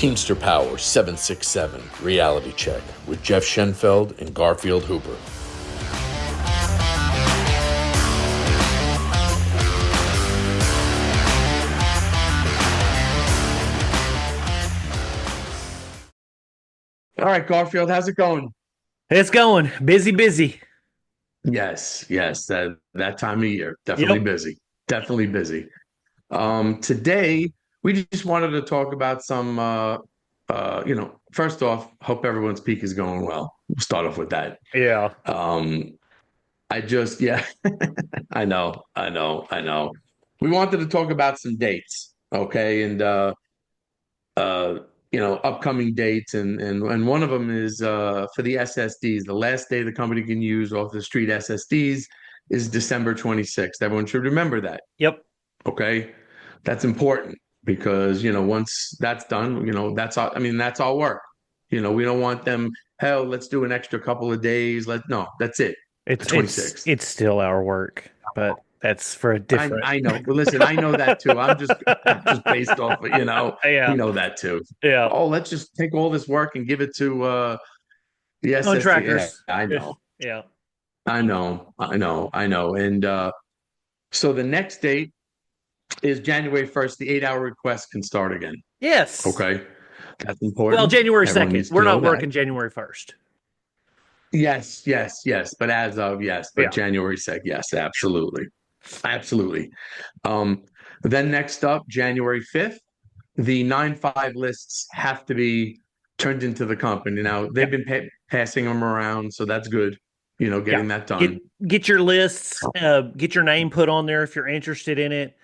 Teamster Power 767 Reality Check with Jeff Schenfeld and Garfield Hooper. All right, Garfield, how's it going? It's going busy. Yes, that time of year, definitely Yep. busy, definitely busy. Today we just wanted to talk about some, first off, hope everyone's peak is going well. We'll start off with that. Yeah. Um, yeah, I know. We wanted to talk about some dates, okay, and uh, upcoming dates, and one of them is for the SSDs. The last day the company can use off the street SSDs is December 26th. Everyone should remember that. Yep. Okay, that's important because once that's done, that's all. I mean, that's all work. We don't want them. Hell, let's do an extra couple of days. No, that's it. The It's it's 26th. it's still our work, but that's for a I different. I know. But listen, I know that too. I'm just based off of, we Yeah. know that too. Yeah. Oh, let's just take all this work and give it to the SSD. Yeah, Contractors. I Yeah. know. Yeah. I know. And so the next date is January 1st. The 8-hour request can start again. Yes. Okay. That's Well, important. January Everyone 2nd. needs We're to know not that. working January 1st. Yes. But as of, yes, but Yeah. January 2nd. Yes, absolutely. Absolutely. Um, then next up, January 5th, the 9-5 lists have to be turned into the company. Now, Yeah. they've been passing them around, so that's good, Yeah. getting that Get done. get your lists, get your name put on there if you're interested in it.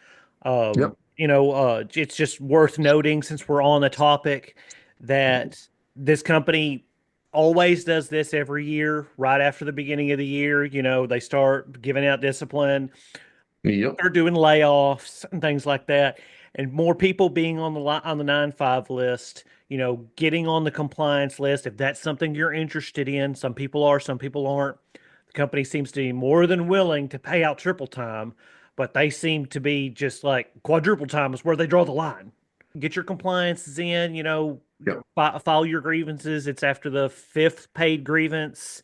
Yep. It's just worth noting since we're on the topic that this company always does this every year, right after the beginning of the year. They start giving out discipline, Yep. start doing layoffs and things like that. And more people being on the 9-5 list, getting on the compliance list, if that's something you're interested in. Some people are, some people aren't. The company seems to be more than willing to pay out triple time, but they seem to be just like quadruple time is where they draw the line. Get your compliances in, Yep. file your grievances. It's after the fifth paid grievance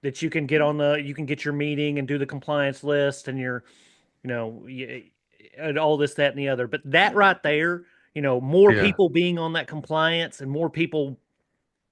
that you can get your meeting and do the compliance list and you know, and all this, that, and the other. But that right there, more Yeah. people being on that compliance and more people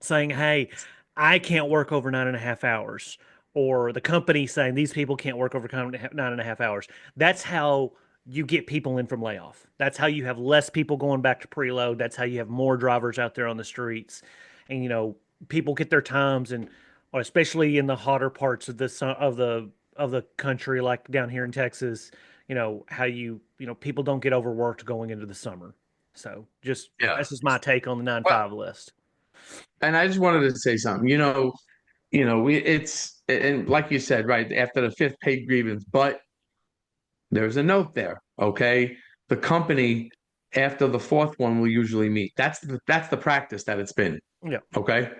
saying, hey, I can't work over 9.5 hours, or the company saying these people can't work over 9.5 hours. That's how you get people in from layoff. That's how you have less people going back to preload. That's how you have more drivers out there on the streets. And, people get their times, and especially in the hotter parts of the country, like down here in Texas, how people don't get overworked going into the summer. So just Yeah. that's just my take on the nine Well, five list. and I just wanted to say something. We it's and like you said, right after the fifth paid grievance, but there's a note there. Okay, the company after the fourth one will usually meet. That's the practice that it's been. Yeah. Okay,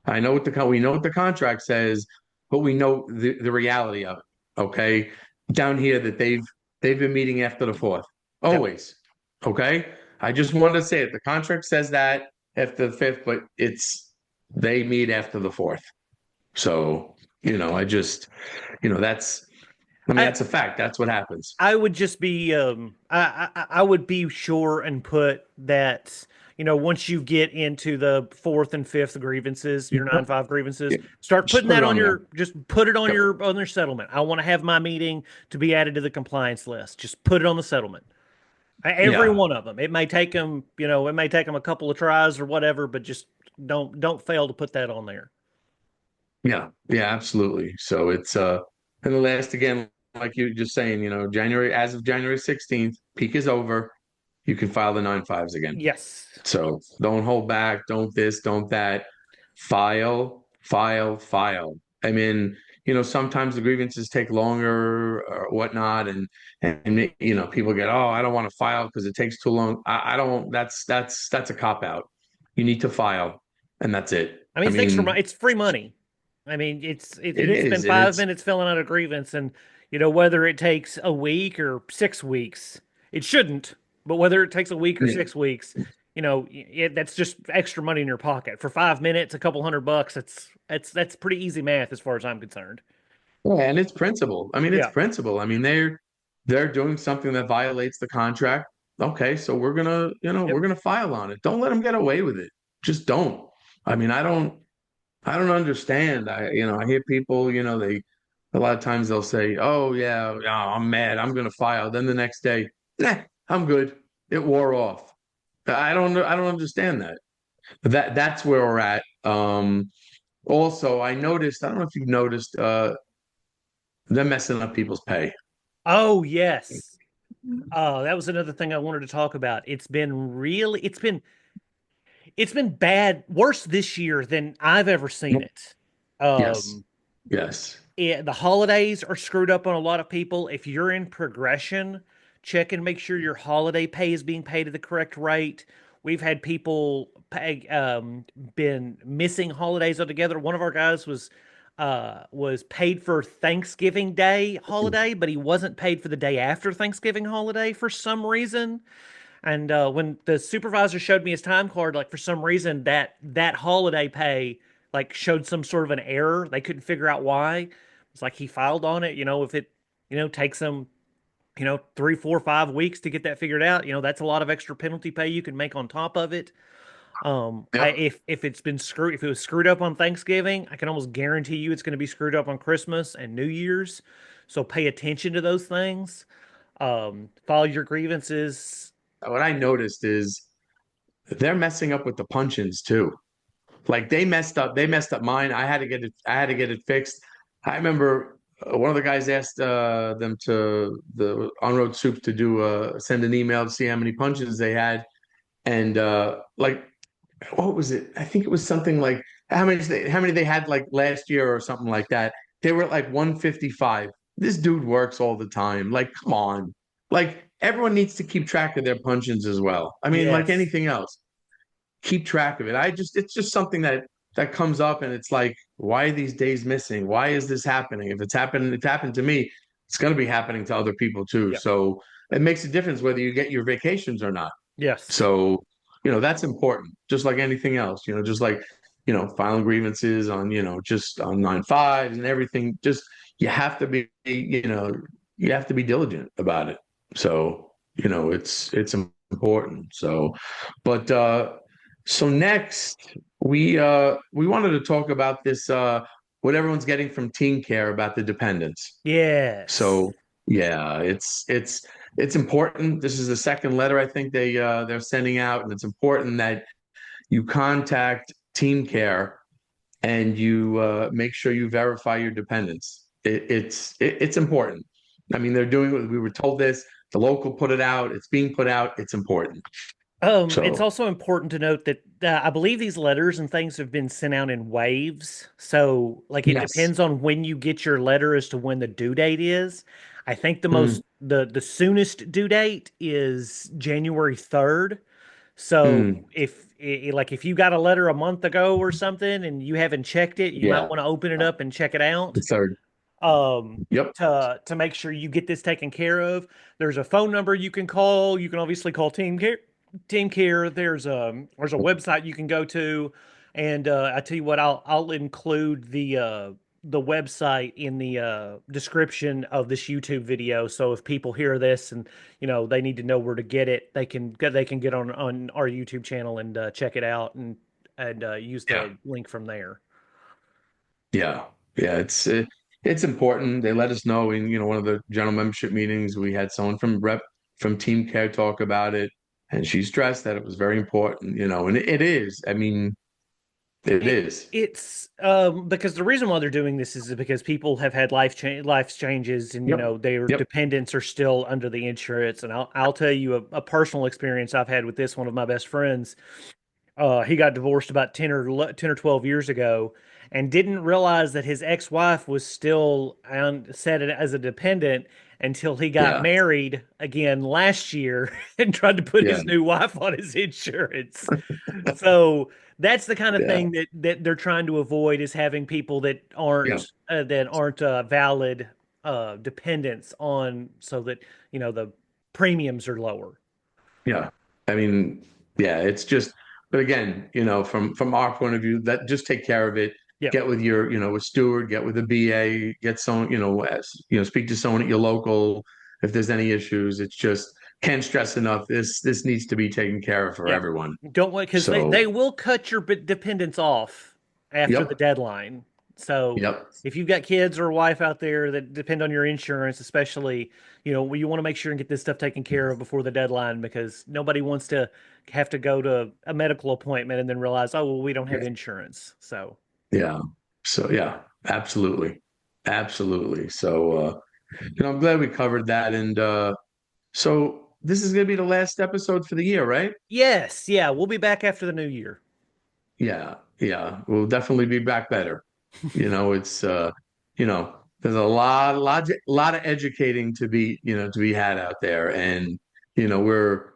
I know we know what the contract says, but we know the reality of it. Okay, down here that they've been meeting after the fourth Yep. always. Okay, I just wanted to say it. The contract says that after the fifth, but they meet after the fourth. So, that's, I mean, I that's a fact. That's what happens. I would just be I would be sure and put that once you get into the fourth and fifth grievances, your Yep. 9-5 grievances, Yeah. start Just putting put that it on on there. your just put it on Yep. your settlement. I want to have my meeting to be added to the compliance list. Just put it on the settlement. Every Yeah. one of them. It may take them a couple of tries or whatever, but just don't fail to put that on there. Yeah. Yeah, absolutely. So and the last again, like you just saying, as of January 16th, peak is over. You can file the 9-5s again. Yes. So don't hold back. Don't this, don't that. File. I mean, sometimes the grievances take longer or whatnot, and people get, oh, I don't want to file because it takes too long. I don't. That's a cop out. You need to file, and that's it. I mean, I mean, it's free money. I mean, it you is, spend and 5 minutes filling out a grievance, and whether it takes a week or 6 weeks, it shouldn't. But whether it takes a week or yeah, 6 weeks, that's just extra money in your pocket for 5 minutes, a couple $100. That's pretty easy math as far as I'm concerned. Yeah, and it's principle. I mean, it's Yeah. principle. I mean, they're doing something that violates the contract. Okay, so we're Yep. gonna file on it. Don't let them get away with it. Just don't. I mean, I don't understand. I hear people, they a lot of times they'll say, "Oh yeah, yeah, I'm mad. I'm gonna file." Then the next day, nah, I'm good. It wore off. I don't understand that. That's where we're at. Also, I noticed. I don't know if you've noticed. They're messing up people's pay. Oh, yes. That was another thing I wanted to talk about. It's been bad, worse this year than I've ever seen it. Yes. Um, Yes. the holidays are screwed up on a lot of people. If you're in progression, check and make sure your holiday pay is being paid at the correct rate. We've had people been missing holidays altogether. One of our guys was paid for Thanksgiving Day holiday, but he wasn't paid for the day after Thanksgiving holiday for some reason. And when the supervisor showed me his time card, like for some reason that holiday pay like showed some sort of an error. They couldn't figure out why. It's like he filed on it. If it takes them 3, 4, 5 weeks to get that figured out, that's a lot of extra penalty pay you can make on top of it. Yep. If it was screwed up on Thanksgiving, I can almost guarantee you it's going to be screwed up on Christmas and New Year's. So pay attention to those things. File your grievances. What I noticed is they're messing up with the punch-ins too. Like they messed up mine. I had to get it fixed. I remember one of the guys asked them to the on-road soup to do send an email to see how many punches they had, and like what was it? I think it was something like how many they had like last year or something like that. They were at like 155. This dude works all the time. Like, come on. Like everyone needs to keep track of their punch-ins as well. I mean, like Yes. anything else, keep track of it. It's just something that comes up and it's like, why are these days missing? Why is this happening? If it's happened to me, it's going to be happening to other people too. Yep. So it makes a difference whether you get your vacations or not. Yes. So, that's important, just like anything else, just like, filing grievances on, just on 9/5 and everything. Just you have to be, you have to be diligent about it. So, it's important. So next we wanted to talk about this what everyone's getting from Team Care about the dependents. Yes. So yeah, it's important. This is the second letter I think they're sending out, and it's important that you contact Team Care and you make sure you verify your dependents. It's important. I mean, they're doing what we were told this. The local put it out. It's being put out. It's important. It's So also important to note that I believe these letters and things have been sent out in waves. So, like, it yes. depends on when you get your letter as to when the due date is. I think Mm, the soonest due date is January 3rd. So, mm, if you got a letter a month ago or something and you haven't checked it, you might yeah. want to open it up and check it The out. third. um Yep. to make sure you get this taken care of. There's a phone number you can call. You can obviously call Team Care. There's a website you can go to, and I tell you what, I'll include the website in the description of this YouTube video. So if people hear this and they need to know where to get it, they can get on our YouTube channel and check it out and use Yeah. the link from there. Yeah, yeah, it's important. They let us know in one of the general membership meetings. We had someone from Team Care talk about it, and she stressed that it was very important. And it is. I mean, it is. It's because the reason why they're doing this is because people have had life changes, and Yep. their Yep. dependents are still under the insurance. And I'll tell you a personal experience I've had with this. One of my best friends, he got divorced about 10 or 12 years ago, and didn't realize that his ex-wife was still set as a dependent until he got Yeah. married again last year and tried to put Yeah. his new wife on his insurance. So that's the kind of Yeah. thing that they're trying to avoid, is having people Yeah. that aren't valid dependents on, so that the premiums are lower. Yeah. I mean, Yeah, it's just, but again, from our point of view, that just take care of it. Yeah. Get with your, a steward, get with a BA, get someone, speak to someone at your local if there's any issues. It's just can't stress enough. This needs to be taken care of for Yeah. everyone. Don't want, because they So, will cut your dependents off after the yep, deadline. So yep, if you've got kids or a wife out there that depend on your insurance, especially, you want to make sure and get this stuff taken care of before the deadline, because nobody wants to have to go to a medical appointment and then realize, oh, well, we don't have insurance. So yeah. So yeah, absolutely, absolutely. So I'm glad we covered that. And so this is gonna be the last episode for the year, right? yes, yeah, we'll be back after the new year. Yeah, yeah, we'll definitely be back better. It's there's a lot of educating to be had out there, and we're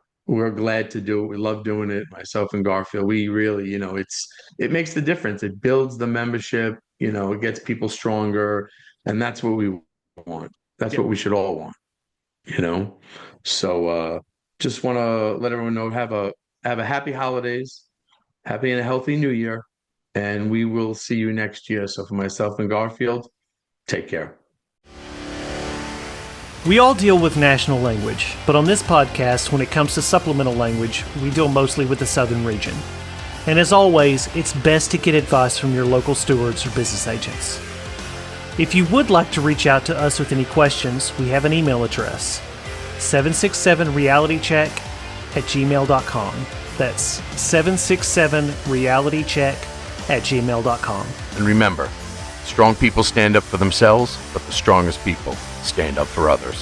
glad to do it. We love doing it. Myself and Garfield, we really, it makes the difference. It builds the membership. It gets people stronger, and that's what we want. That's Yep. what we should all want. You know, so just want to let everyone know have a happy holidays, happy and a healthy new year, and we will see you next year. So for myself and Garfield, take care. We all deal with national language, but on this podcast, when it comes to supplemental language, we deal mostly with the southern region. And as always, it's best to get advice from your local stewards or business agents. If you would like to reach out to us with any questions, we have an email address, 767realitycheck@gmail.com. That's 767realitycheck@gmail.com. And remember, strong people stand up for themselves, but the strongest people stand up for others.